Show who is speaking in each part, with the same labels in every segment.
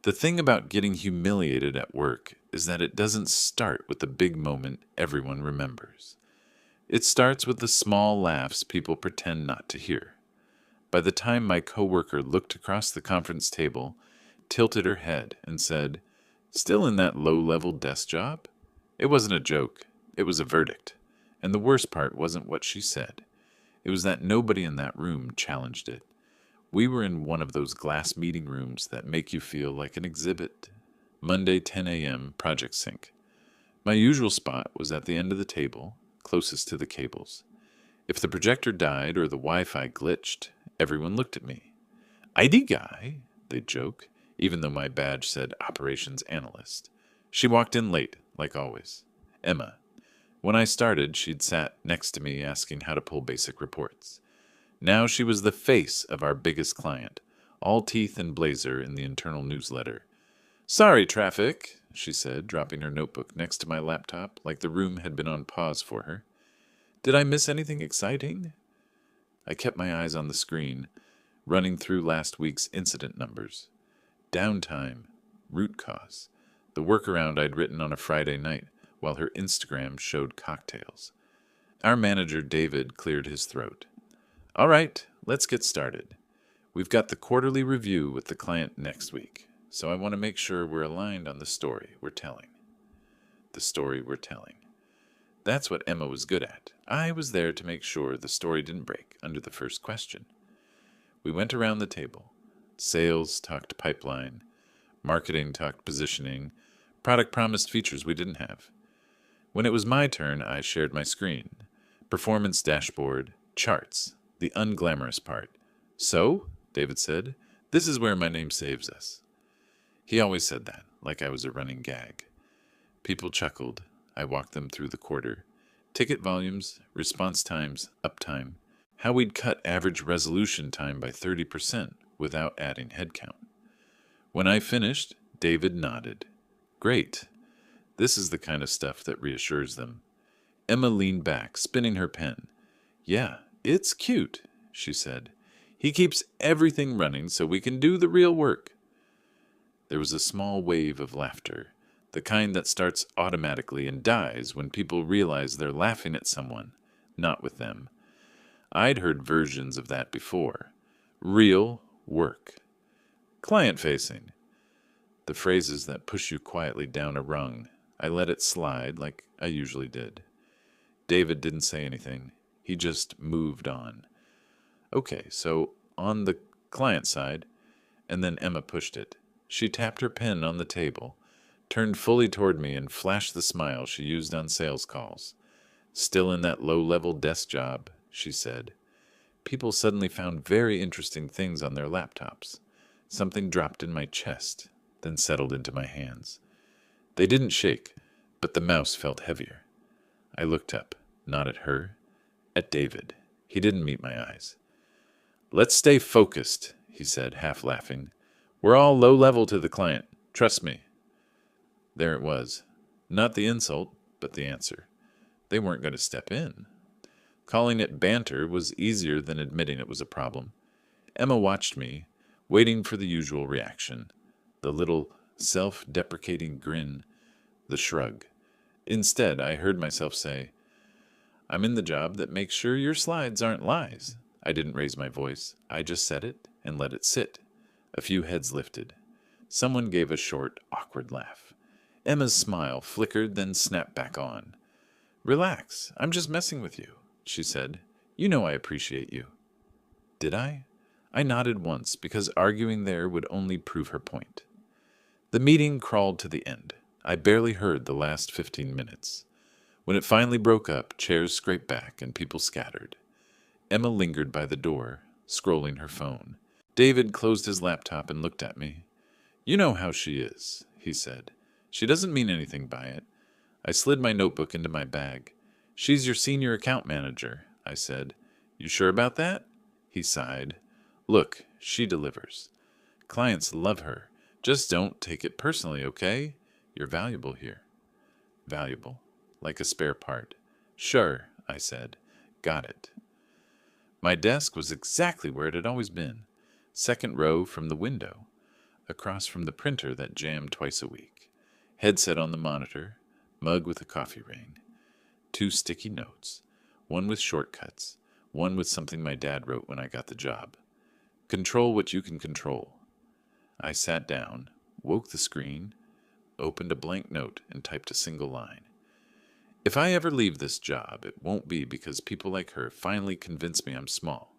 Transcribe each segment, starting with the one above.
Speaker 1: The thing about getting humiliated at work is that it doesn't start with the big moment everyone remembers. It starts with the small laughs people pretend not to hear. By the time my coworker looked across the conference table, tilted her head, and said, "Still in that low-level desk job?" It wasn't a joke. It was a verdict. And the worst part wasn't what she said. It was that nobody in that room challenged it. We were in one of those glass meeting rooms that make you feel like an exhibit. Monday, 10 a.m., Project Sync. My usual spot was at the end of the table, closest to the cables. If the projector died or the Wi-Fi glitched, everyone looked at me. "ID guy," they'd joke, even though my badge said Operations Analyst. She walked in late, like always. Emma. When I started, she'd sat next to me asking how to pull basic reports. Now she was the face of our biggest client, all teeth and blazer in the internal newsletter. "Sorry, traffic," she said, dropping her notebook next to my laptop like the room had been on pause for her. "Did I miss anything exciting?" I kept my eyes on the screen, running through last week's incident numbers. Downtime, root cause, the workaround I'd written on a Friday night while her Instagram showed cocktails. Our manager, David, cleared his throat. "All right, let's get started. We've got the quarterly review with the client next week, so I want to make sure we're aligned on the story we're telling." The story we're telling. That's what Emma was good at. I was there to make sure the story didn't break under the first question. We went around the table. Sales talked pipeline. Marketing talked positioning. Product promised features we didn't have. When it was my turn, I shared my screen. Performance dashboard, charts, the unglamorous part. "So," David said, "this is where my name saves us." He always said that, like I was a running gag. People chuckled. I walked them through the quarter. Ticket volumes, response times, uptime. How we'd cut average resolution time by 30% without adding headcount. When I finished, David nodded. "Great. This is the kind of stuff that reassures them." Emma leaned back, spinning her pen. "Yeah, it's cute," she said. "He keeps everything running so we can do the real work." There was a small wave of laughter, the kind that starts automatically and dies when people realize they're laughing at someone, not with them. I'd heard versions of that before. Real work. Client-facing. The phrases that push you quietly down a rung. I let it slide like I usually did. David didn't say anything. He just moved on. "Okay, so on the client side," and then Emma pushed it. She tapped her pen on the table, turned fully toward me, and flashed the smile she used on sales calls. "Still in that low-level desk job," she said. People suddenly found very interesting things on their laptops. Something dropped in my chest, then settled into my hands. They didn't shake, but the mouse felt heavier. I looked up, not at her, at David. He didn't meet my eyes. "Let's stay focused," he said, half laughing. "We're all low level to the client. Trust me." There it was. Not the insult, but the answer. They weren't going to step in. Calling it banter was easier than admitting it was a problem. Emma watched me, waiting for the usual reaction. The little self-deprecating grin, the shrug. Instead, I heard myself say, "I'm in the job that makes sure your slides aren't lies." I didn't raise my voice. I just said it and let it sit. A few heads lifted. Someone gave a short, awkward laugh. Emma's smile flickered, then snapped back on. "Relax, I'm just messing with you," she said. "You know I appreciate you." Did I? I nodded once, because arguing there would only prove her point. The meeting crawled to the end. I barely heard the last 15 minutes. When it finally broke up, chairs scraped back and people scattered. Emma lingered by the door, scrolling her phone. David closed his laptop and looked at me. "You know how she is," he said. "She doesn't mean anything by it." I slid my notebook into my bag. "She's your senior account manager," I said. "You sure about that?" He sighed. "Look, she delivers. Clients love her. Just don't take it personally, okay? You're valuable here." Valuable. Like a spare part. "Sure," I said. "Got it." My desk was exactly where it had always been. Second row from the window. across from the printer that jammed twice a week, headset on the monitor, mug with a coffee ring, 2 sticky notes, one with shortcuts, one with something my dad wrote when I got the job. Control what you can control. I sat down, woke the screen, opened a blank note, and typed a single line. If I ever leave this job, it won't be because people like her finally convince me I'm small.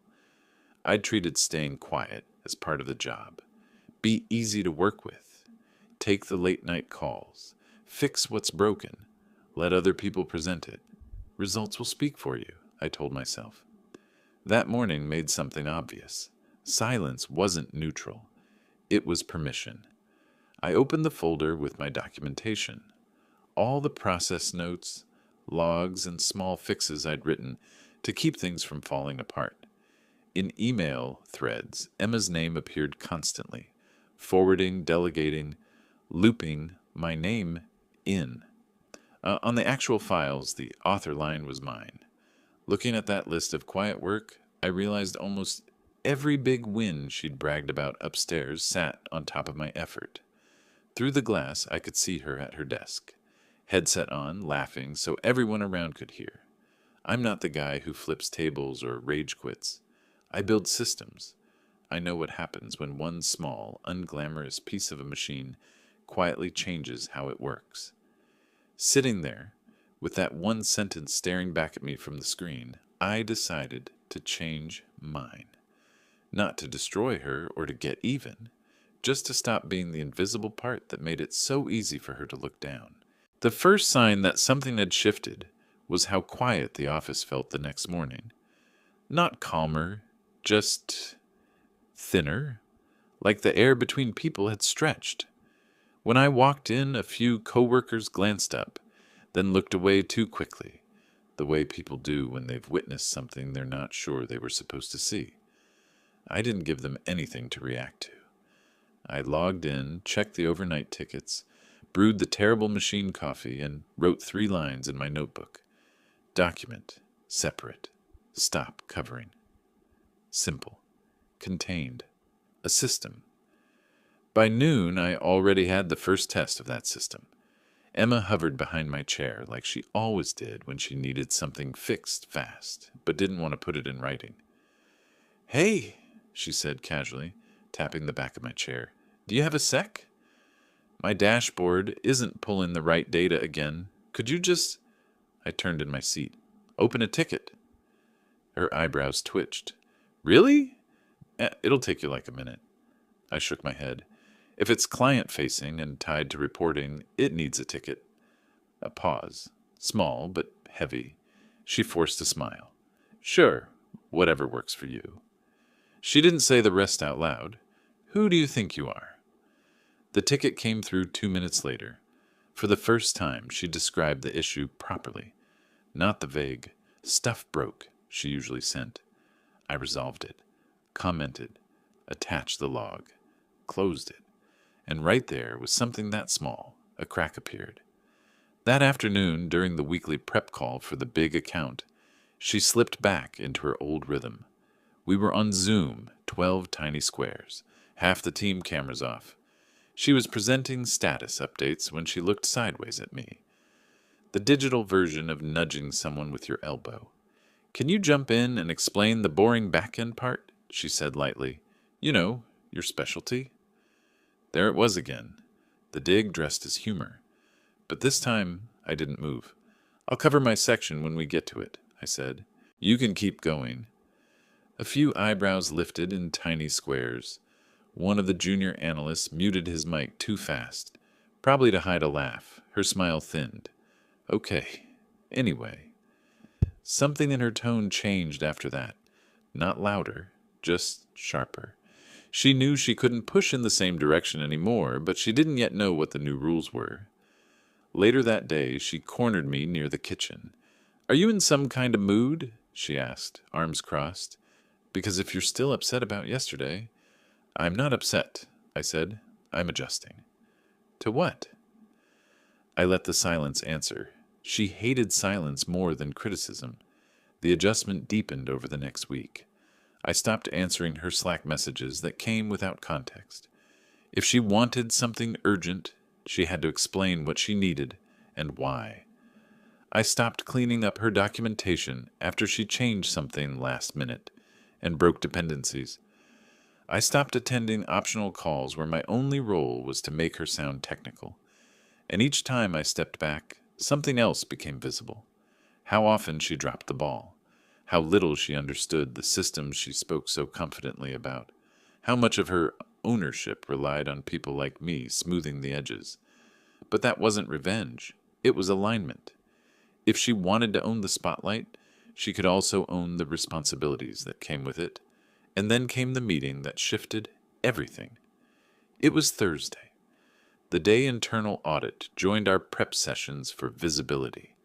Speaker 1: I'd treated staying quiet as part of the job. Be easy to work with. Take the late night calls. Fix what's broken. Let other people present it. Results will speak for you, I told myself. That morning made something obvious. Silence wasn't neutral. It was permission. I opened the folder with my documentation. All the process notes, logs, and small fixes I'd written to keep things from falling apart. In email threads, Emma's name appeared constantly, forwarding, delegating, looping my name in. On the actual files, the author line was mine. Looking at that list of quiet work, I realized almost every big win she'd bragged about upstairs sat on top of my effort. Through the glass, I could see her at her desk, headset on, laughing so everyone around could hear. I'm not the guy who flips tables or rage quits. I build systems. I know what happens when one small, unglamorous piece of a machine quietly changes how it works. Sitting there, with that one sentence staring back at me from the screen, I decided to change mine. Not to destroy her or to get even, just to stop being the invisible part that made it so easy for her to look down. The first sign that something had shifted was how quiet the office felt the next morning. Not calmer, just thinner, like the air between people had stretched. When I walked in, a few coworkers glanced up, then looked away too quickly, the way people do when they've witnessed something they're not sure they were supposed to see. I didn't give them anything to react to. I logged in, checked the overnight tickets, brewed the terrible machine coffee, and wrote 3 lines in my notebook. Document, separate, stop covering. Simple, contained, a system. By noon, I already had the first test of that system. Emma hovered behind my chair like she always did when she needed something fixed fast, but didn't want to put it in writing. "Hey," she said casually, tapping the back of my chair. "Do you have a sec? My dashboard isn't pulling the right data again. Could you just—" I turned in my seat. "Open a ticket." Her eyebrows twitched. "Really? It'll take you like a minute." I shook my head. If it's client-facing and tied to reporting, it needs a ticket. A pause. Small, but heavy. She forced a smile. "Sure, whatever works for you." She didn't say the rest out loud. "Who do you think you are?" The ticket came through 2 minutes later. For the first time, she described the issue properly. Not the vague, "stuff broke" she usually sent. I resolved it, commented, attached the log, closed it. And right there was something that small. A crack appeared. That afternoon, during the weekly prep call for the big account, she slipped back into her old rhythm. We were on Zoom, 12 tiny squares, half the team cameras off. She was presenting status updates when she looked sideways at me. The digital version of nudging someone with your elbow. "Can you jump in and explain the boring back-end part?" she said lightly. "You know, your specialty." There it was again, the dig dressed as humor. But this time, I didn't move. "I'll cover my section when we get to it," I said. "You can keep going." A few eyebrows lifted in tiny squares. One of the junior analysts muted his mic too fast, probably to hide a laugh. Her smile thinned. "Okay. Anyway." Something in her tone changed after that. Not louder, just sharper. She knew she couldn't push in the same direction anymore, but she didn't yet know what the new rules were. Later that day, she cornered me near the kitchen. "Are you in some kind of mood?" she asked, arms crossed. "Because if you're still upset about yesterday—" "I'm not upset," I said. "I'm adjusting." "To what?" I let the silence answer. She hated silence more than criticism. The adjustment deepened over the next week. I stopped answering her Slack messages that came without context. If she wanted something urgent, she had to explain what she needed and why. I stopped cleaning up her documentation after she changed something last minute and broke dependencies. I stopped attending optional calls where my only role was to make her sound technical. And each time I stepped back, something else became visible. How often she dropped the ball. How little she understood the systems she spoke so confidently about. How much of her ownership relied on people like me smoothing the edges. But that wasn't revenge. It was alignment. If she wanted to own the spotlight, she could also own the responsibilities that came with it. And then came the meeting that shifted everything. It was Thursday, the day internal audit joined our prep sessions for visibility.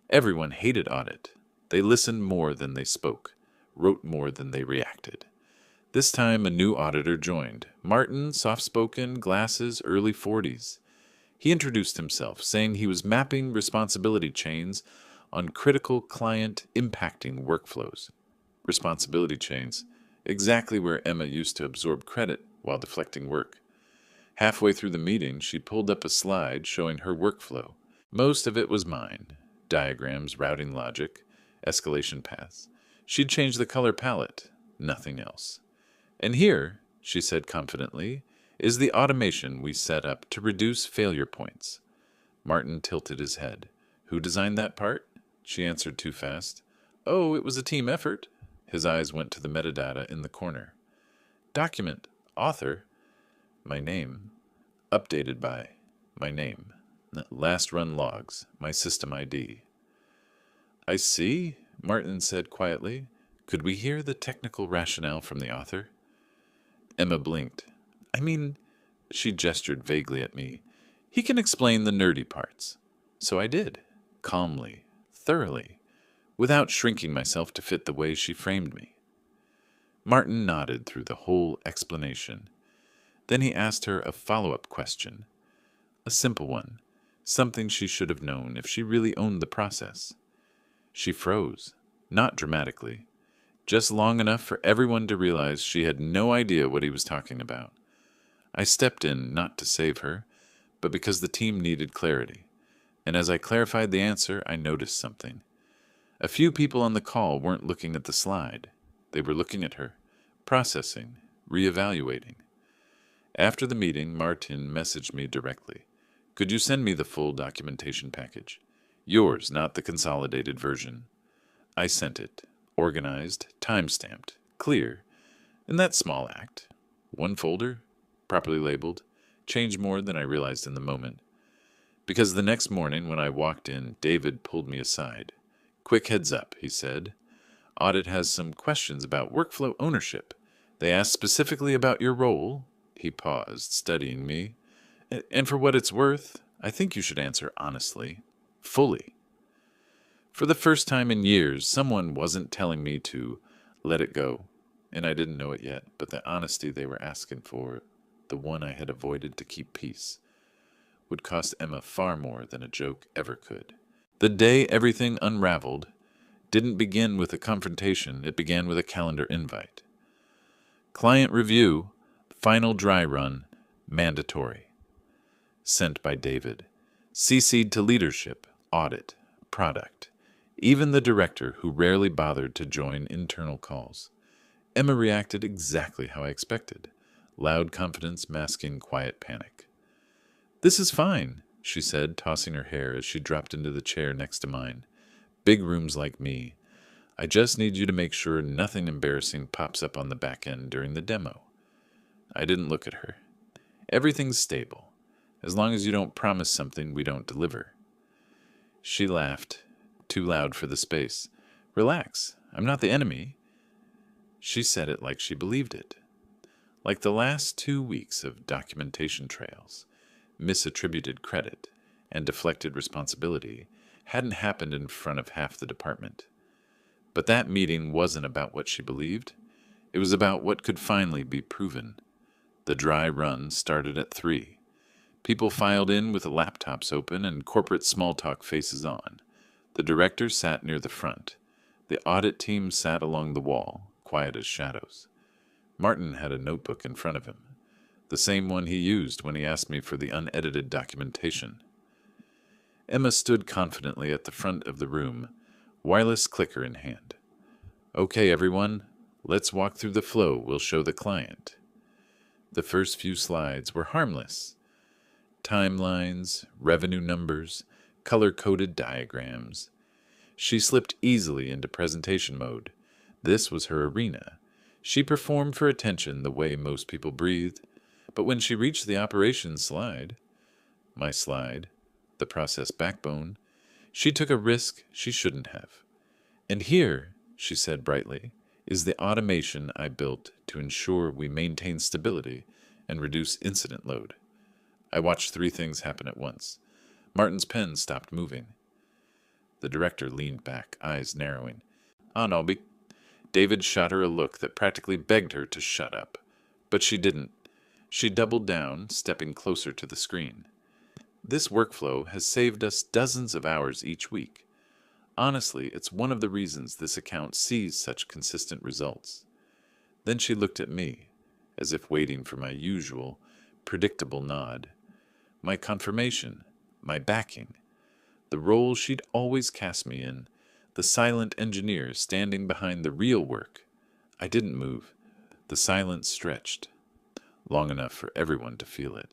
Speaker 1: Everyone hated audit. They listened more than they spoke, wrote more than they reacted. This time a new auditor joined. Martin, soft-spoken, glasses, early 40s. He introduced himself, saying he was mapping responsibility chains on critical client-impacting workflows. Responsibility chains, exactly where Emma used to absorb credit while deflecting work. Halfway through the meeting, she pulled up a slide showing her workflow. Most of it was mine. Diagrams, routing logic, escalation paths. She'd changed the color palette, nothing else. And here, she said confidently, is the automation we set up to reduce failure points. Martin tilted his head. Who designed that part? She answered too fast. Oh, it was a team effort. His eyes went to the metadata in the corner. Document, author, my name, updated by, my name, last run logs, my system ID. I see, Martin said quietly. Could we hear the technical rationale from the author? Emma blinked. I mean, she gestured vaguely at me. He can explain the nerdy parts. So I did, calmly, thoroughly, without shrinking myself to fit the way she framed me. Martin nodded through the whole explanation. Then he asked her a follow-up question. A simple one, something she should have known if she really owned the process. She froze, not dramatically, just long enough for everyone to realize she had no idea what he was talking about. I stepped in not to save her, but because the team needed clarity. And as I clarified the answer, I noticed something. A few people on the call weren't looking at the slide. They were looking at her, processing, reevaluating. After the meeting, Martin messaged me directly. Could you send me the full documentation package? Yours, not the consolidated version. I sent it, organized, time-stamped, clear. And that small act. One folder, properly labeled, changed more than I realized in the moment. Because the next morning when I walked in, David pulled me aside. Quick heads up, he said. Audit has some questions about workflow ownership. They asked specifically about your role. He paused, studying me. And for what it's worth, I think you should answer honestly, fully. For the first time in years, someone wasn't telling me to let it go. And I didn't know it yet, but the honesty they were asking for, the one I had avoided to keep peace, would cost Emma far more than a joke ever could. The day everything unraveled didn't begin with a confrontation, it began with a calendar invite. Client review, final dry run, mandatory. Sent by David. CC'd to leadership, audit, product. Even the director, who rarely bothered to join internal calls. Emma reacted exactly how I expected. Loud confidence masking quiet panic. This is fine, she said, tossing her hair as she dropped into the chair next to mine. Big rooms like me. I just need you to make sure nothing embarrassing pops up on the back end during the demo. I didn't look at her. Everything's stable, as long as you don't promise something we don't deliver. She laughed, too loud for the space. Relax, I'm not the enemy. She said it like she believed it. Like the last 2 weeks of documentation trails, misattributed credit, and deflected responsibility hadn't happened in front of half the department. But that meeting wasn't about what she believed. It was about what could finally be proven. The dry run started at 3. People filed in with the laptops open and corporate small talk faces on. The director sat near the front. The audit team sat along the wall, quiet as shadows. Martin had a notebook in front of him. The same one he used when he asked me for the unedited documentation. Emma stood confidently at the front of the room, wireless clicker in hand. Okay, everyone, let's walk through the flow we'll show the client. The first few slides were harmless. Timelines, revenue numbers, color-coded diagrams. She slipped easily into presentation mode. This was her arena. She performed for attention the way most people breathed, but when she reached the operations slide, my slide, the process backbone, she took a risk she shouldn't have. And here, she said brightly, is the automation I built to ensure we maintain stability and reduce incident load. I watched three things happen at once. Martin's pen stopped moving. The director leaned back, eyes narrowing. No, David shot her a look that practically begged her to shut up. But she didn't. She doubled down, stepping closer to the screen. This workflow has saved us dozens of hours each week. Honestly, it's one of the reasons this account sees such consistent results. Then she looked at me, as if waiting for my usual, predictable nod. My confirmation, my backing, the role she'd always cast me in, the silent engineer standing behind the real work. I didn't move. The silence stretched, long enough for everyone to feel it.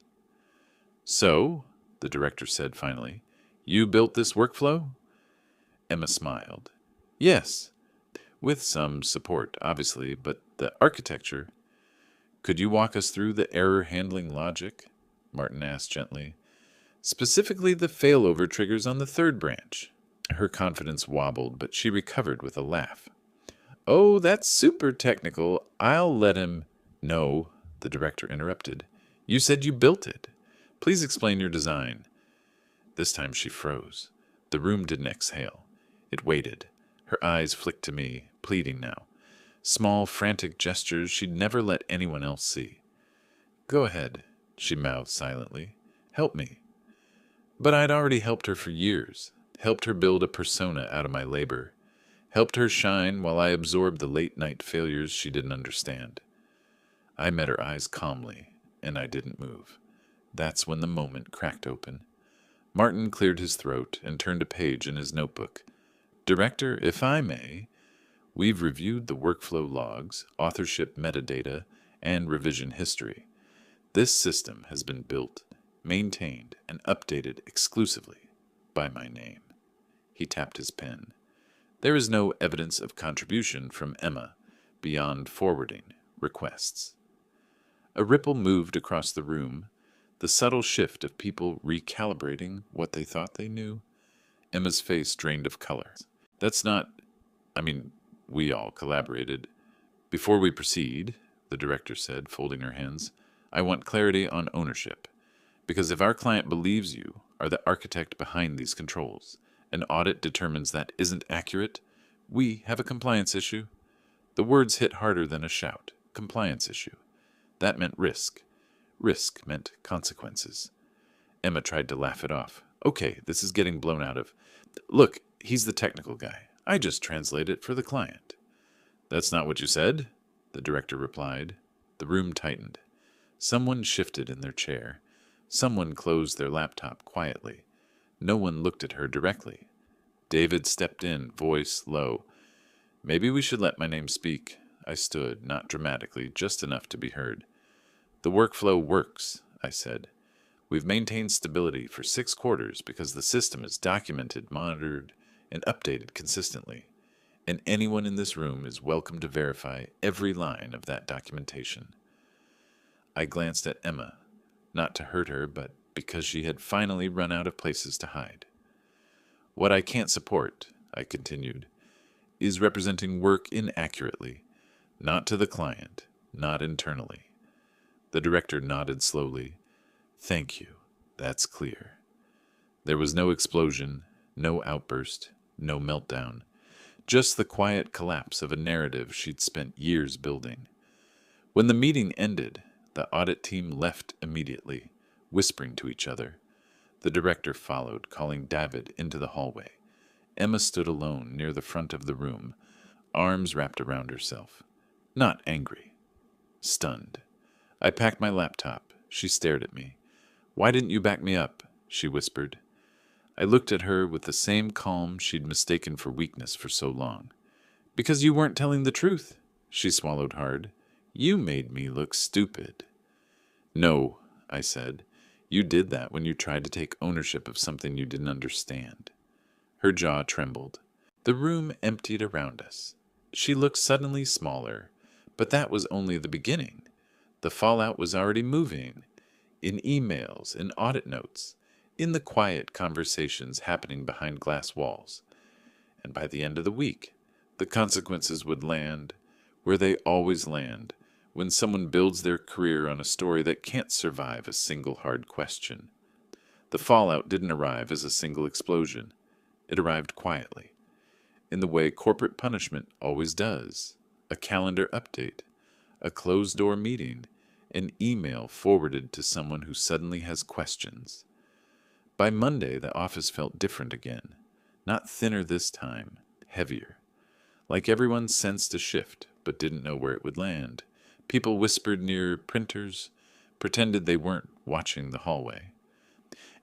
Speaker 1: So, the director said finally, you built this workflow? Emma smiled. Yes, with some support, obviously, but the architecture. Could you walk us through the error handling logic? Martin asked gently. Specifically the failover triggers on the third branch. Her confidence wobbled, but she recovered with a laugh. Oh, that's super technical. I'll let him... No, the director interrupted. You said you built it. Please explain your design. This time she froze. The room didn't exhale. It waited. Her eyes flicked to me, pleading now. Small, frantic gestures she'd never let anyone else see. Go ahead, she mouthed silently. Help me. But I'd already helped her for years. Helped her build a persona out of my labor. Helped her shine while I absorbed the late-night failures she didn't understand. I met her eyes calmly, and I didn't move. That's when the moment cracked open. Martin cleared his throat and turned a page in his notebook. Director, if I may, we've reviewed the workflow logs, authorship metadata, and revision history. This system has been built, maintained, and updated exclusively by my name. He tapped his pen. There is no evidence of contribution from Emma beyond forwarding requests. A ripple moved across the room, the subtle shift of people recalibrating what they thought they knew. Emma's face drained of color. That's not... we all collaborated. Before we proceed, the director said, folding her hands, I want clarity on ownership. Because if our client believes you are the architect behind these controls, an audit determines that isn't accurate, we have a compliance issue. The words hit harder than a shout. Compliance issue. That meant risk. Risk meant consequences. Emma tried to laugh it off. Okay, this is getting blown out of... Look, he's the technical guy. I just translate it for the client. That's not what you said, the director replied. The room tightened. Someone shifted in their chair. Someone closed their laptop quietly. No one looked at her directly. David stepped in, voice low. Maybe we should let my name speak. I stood, not dramatically, just enough to be heard. The workflow works, I said. We've maintained stability for 6 quarters because the system is documented, monitored, and updated consistently. And anyone in this room is welcome to verify every line of that documentation. I glanced at Emma, not to hurt her, but because she had finally run out of places to hide. What I can't support, I continued, is representing work inaccurately, not to the client, not internally. The director nodded slowly. Thank you. That's clear. There was no explosion, no outburst, no meltdown, just the quiet collapse of a narrative she'd spent years building. When the meeting ended, the audit team left immediately, whispering to each other. The director followed, calling David into the hallway. Emma stood alone near the front of the room, arms wrapped around herself. Not angry. Stunned. I packed my laptop. She stared at me. "Why didn't you back me up?" she whispered. I looked at her with the same calm she'd mistaken for weakness for so long. "Because you weren't telling the truth," she swallowed hard. "You made me look stupid." "No," I said. "You did that when you tried to take ownership of something you didn't understand." Her jaw trembled. The room emptied around us. She looked suddenly smaller, but that was only the beginning. The fallout was already moving, in emails, in audit notes, in the quiet conversations happening behind glass walls. And by the end of the week, the consequences would land where they always land when someone builds their career on a story that can't survive a single hard question. The fallout didn't arrive as a single explosion. It arrived quietly, in the way corporate punishment always does: a calendar update, a closed-door meeting, an email forwarded to someone who suddenly has questions. By Monday, the office felt different again. Not thinner this time, heavier. Like everyone sensed a shift, but didn't know where it would land. People whispered near printers, pretended they weren't watching the hallway.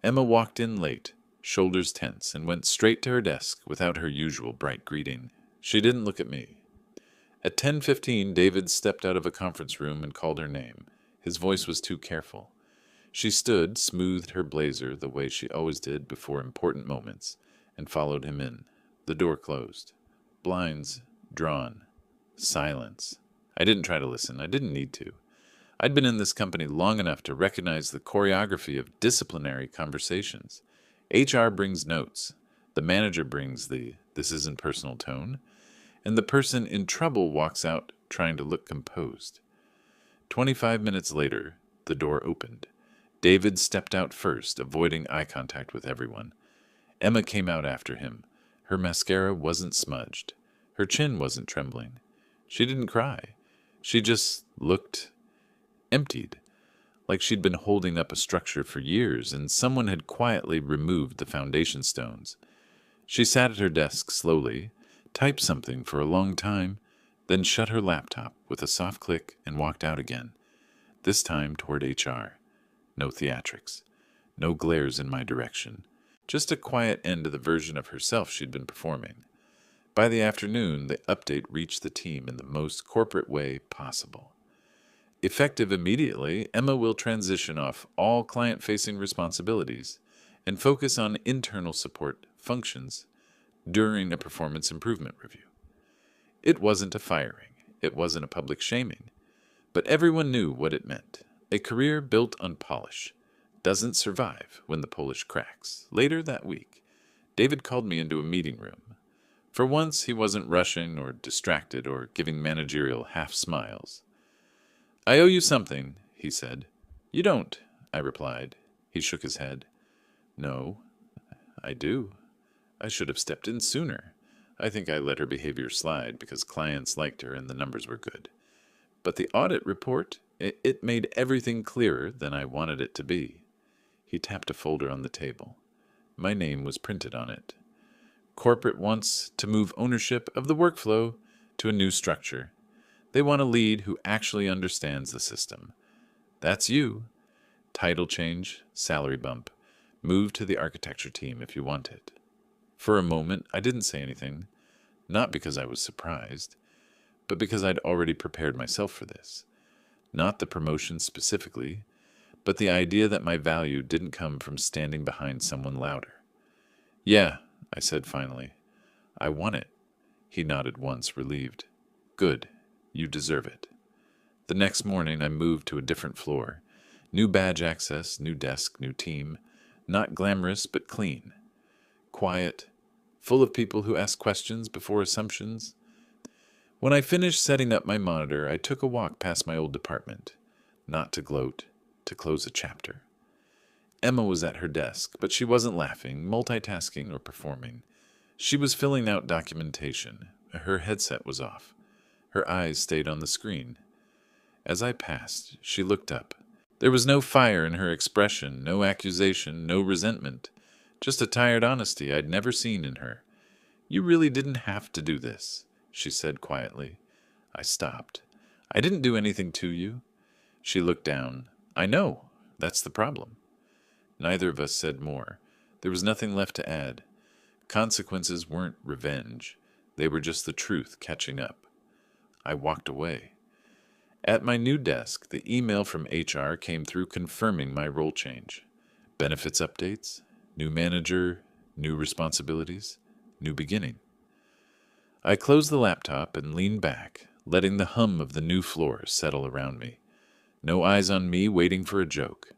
Speaker 1: Emma walked in late, shoulders tense, and went straight to her desk without her usual bright greeting. She didn't look at me. At 10:15, David stepped out of a conference room and called her name. His voice was too careful. She stood, smoothed her blazer the way she always did before important moments, and followed him in. The door closed. Blinds drawn. Silence. I didn't try to listen. I didn't need to. I'd been in this company long enough to recognize the choreography of disciplinary conversations. HR brings notes. The manager brings the "this isn't personal" tone. And the person in trouble walks out trying to look composed. 25 minutes later, the door opened. David stepped out first, avoiding eye contact with everyone. Emma came out after him. Her mascara wasn't smudged. Her chin wasn't trembling. She didn't cry. She just looked emptied, like she'd been holding up a structure for years and someone had quietly removed the foundation stones. She sat at her desk slowly, typed something for a long time, then shut her laptop with a soft click and walked out again, this time toward HR. No theatrics. No glares in my direction. Just a quiet end to the version of herself she'd been performing. By the afternoon, the update reached the team in the most corporate way possible. Effective immediately, Emma will transition off all client-facing responsibilities and focus on internal support functions during a performance improvement review. It wasn't a firing. It wasn't a public shaming. But everyone knew what it meant. A career built on polish doesn't survive when the polish cracks. Later that week, David called me into a meeting room. For once, he wasn't rushing or distracted or giving managerial half-smiles. "I owe you something," he said. "You don't," I replied. He shook his head. "No, I do. I should have stepped in sooner. I think I let her behavior slide because clients liked her and the numbers were good. But the audit report, it made everything clearer than I wanted it to be." He tapped a folder on the table. My name was printed on it. Corporate wants to move ownership of the workflow to a new structure. They want a lead who actually understands the system. That's you. Title change, salary bump. Move to the architecture team if you want it. For a moment, I didn't say anything, not because I was surprised, but because I'd already prepared myself for this. Not the promotion specifically, but the idea that my value didn't come from standing behind someone louder. "Yeah," I said finally. "I want it." He nodded once, relieved. "Good. You deserve it." The next morning, I moved to a different floor. New badge access, new desk, new team. Not glamorous, but clean. Quiet, full of people who ask questions before assumptions. When I finished setting up my monitor, I took a walk past my old department. Not to gloat, to close a chapter. Emma was at her desk, but she wasn't laughing, multitasking, or performing. She was filling out documentation. Her headset was off. Her eyes stayed on the screen. As I passed, she looked up. There was no fire in her expression, no accusation, no resentment. Just a tired honesty I'd never seen in her. "You really didn't have to do this," she said quietly. I stopped. "I didn't do anything to you." She looked down. I know. That's the problem. Neither of us said more. There was nothing left to add. Consequences weren't revenge. They were just the truth catching up. I walked away. At my new desk, the email from HR came through confirming my role change. Benefits updates, new manager, new responsibilities, new beginning. I closed the laptop and leaned back, letting the hum of the new floor settle around me. No eyes on me waiting for a joke.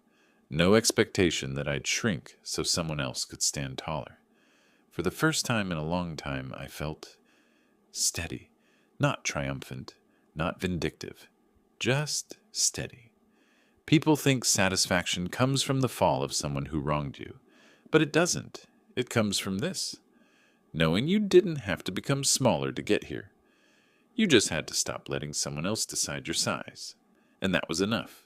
Speaker 1: No expectation that I'd shrink so someone else could stand taller. For the first time in a long time, I felt steady, not triumphant, not vindictive, just steady. People think satisfaction comes from the fall of someone who wronged you, but it doesn't. It comes from this, knowing you didn't have to become smaller to get here. You just had to stop letting someone else decide your size, and that was enough.